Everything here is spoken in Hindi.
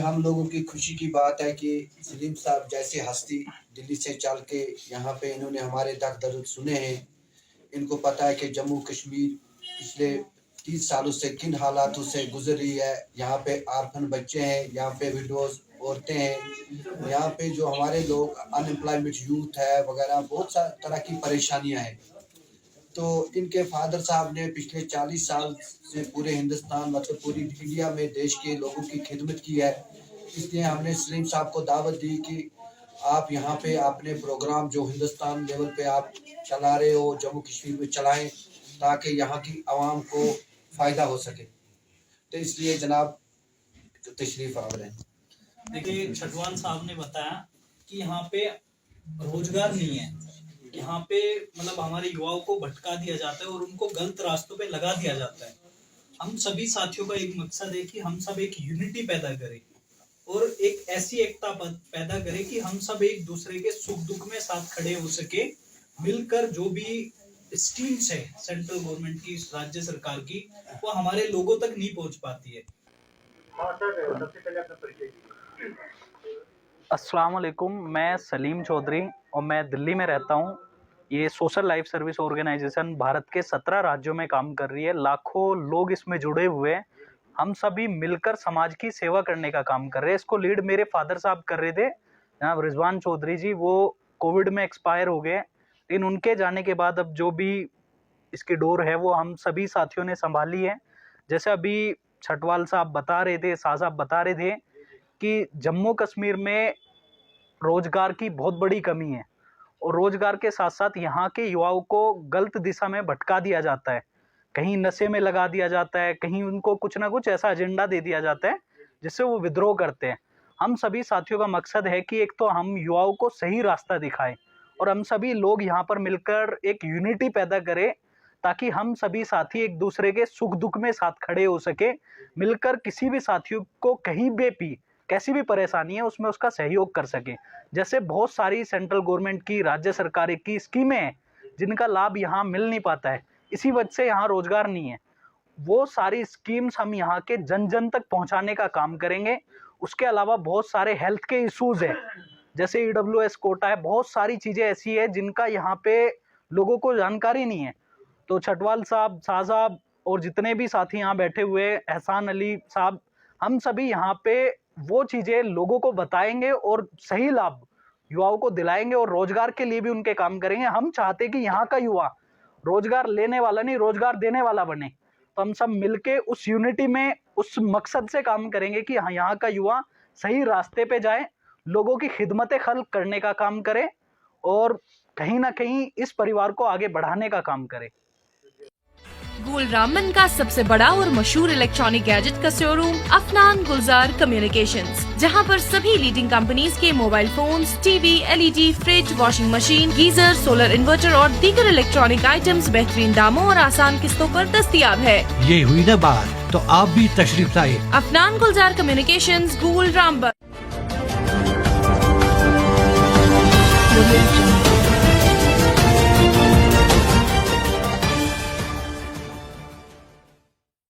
हम लोगों की खुशी की बात है कि सलीम साहब जैसे हस्ती दिल्ली से चल के यहाँ पे इन्होंने हमारे दर्द सुने हैं। इनको पता है कि जम्मू कश्मीर पिछले 30 सालों से किन हालातों से गुजर रही है। यहाँ पे आर्फन बच्चे हैं, यहाँ पे विडोज औरतें हैं, यहाँ पे जो हमारे लोग अनएम्प्लॉयमेंट यूथ है वगैरह बहुत तरह की परेशानियाँ हैं। तो इनके फादर साहब ने पिछले 40 साल से पूरे हिंदुस्तान मतलब पूरी इंडिया में देश के लोगों की खिदमत की है। इसलिए हमने सलीम साहब को दावत दी कि आप यहाँ पे अपने प्रोग्राम जो हिंदुस्तान लेवल पे आप चला रहे हो जम्मू कश्मीर में चलाएं ताकि यहाँ की आवाम को फ़ायदा हो सके। तो इसलिए जनाब तशरीफ़ आवर हैं। देखिए, छटवाल साहब ने बताया कि यहाँ पे रोजगार नहीं है, यहाँ पे मतलब हमारे युवाओं को भटका दिया जाता है और उनको गलत रास्तों पे लगा दिया जाता है। हम सभी साथियों का एक मकसद है कि हम सब एक यूनिटी पैदा करें और एक ऐसी एकता पैदा करें कि हम सब एक दूसरे के सुख दुख में साथ खड़े हो सके। मिलकर जो भी स्कीम्स है सेंट्रल गवर्नमेंट की, राज्य सरकार की, वो हमारे लोगों तक नहीं पहुंच पाती है। अस्सलाम वालेकुम, मैं सलीम चौधरी और मैं दिल्ली में रहता हूँ। ये social life service organisation Bharat के 17 राज्यों में काम कर रही है। लाखों लोग इसमें जुड़े हुए हैं। हम सभी मिलकर समाज की सेवा करने का काम कर रहे हैं। इसको लीड मेरे फादर साहब कर रहे थे, जनाब रिजवान चौधरी जी। वो कोविड में एक्सपायर हो गए, लेकिन उनके जाने के बाद अब जो भी इसकी डोर है वो हम सभी साथियों ने संभाली है। जैसे अभी छटवाल साहब बता रहे थे, शाह साहब बता रहे थे कि जम्मू कश्मीर में रोजगार की बहुत बड़ी कमी है और रोजगार के साथ साथ यहाँ के युवाओं को गलत दिशा में भटका दिया जाता है। कहीं नशे में लगा दिया जाता है, कहीं उनको कुछ ना कुछ ऐसा एजेंडा दे दिया जाता है जिससे वो विद्रोह करते हैं। हम सभी साथियों का मकसद है कि एक तो हम युवाओं को सही रास्ता दिखाएं और हम सभी लोग यहाँ पर मिलकर एक यूनिटी पैदा करें ताकि हम सभी साथी एक दूसरे के सुख दुख में साथ खड़े हो सके। मिलकर किसी भी साथियों को कहीं भी कैसी भी परेशानी है उसमें उसका सहयोग कर सके। जैसे बहुत सारी सेंट्रल गवर्नमेंट की, राज्य सरकार की स्कीमें हैं जिनका लाभ यहाँ मिल नहीं पाता है, इसी वजह से यहाँ रोजगार नहीं है। वो सारी स्कीम्स हम यहाँ के जन जन तक पहुँचाने का काम करेंगे। उसके अलावा बहुत सारे हेल्थ के इश्यूज हैं, जैसे EWS कोटा है, बहुत सारी चीज़ें ऐसी है जिनका यहाँ पे लोगों को जानकारी नहीं है। तो छटवाल साहब, शाह साहब और जितने भी साथी यहाँ बैठे हुए, एहसान अली साहब, हम सभी यहाँ पे वो चीज़ें लोगों को बताएंगे और सही लाभ युवाओं को दिलाएंगे और रोजगार के लिए भी उनके काम करेंगे। हम चाहते कि यहाँ का युवा रोजगार लेने वाला नहीं, रोजगार देने वाला बने। तो हम सब मिलके उस यूनिटी में, उस मकसद से काम करेंगे कि यहाँ का युवा सही रास्ते पे जाए, लोगों की खिदमत खल्क करने का काम करे और कहीं ना कहीं इस परिवार को आगे बढ़ाने का काम करे। गुलरामन का सबसे बड़ा और मशहूर इलेक्ट्रॉनिक गैजेट का शोरूम अफनान गुलजार कम्युनिकेशंस, जहां पर सभी लीडिंग कंपनीज के mobile phones, TV, LED, fridge, washing machine, geyser, solar inverter और दीगर इलेक्ट्रॉनिक आइटम्स बेहतरीन दामों और आसान किस्तों पर दस्तयाब है। ये हुई ना बात, तो आप भी तशरीफ लाए। अफनान गुलजार कम्युनिकेशंस, गुलरामन।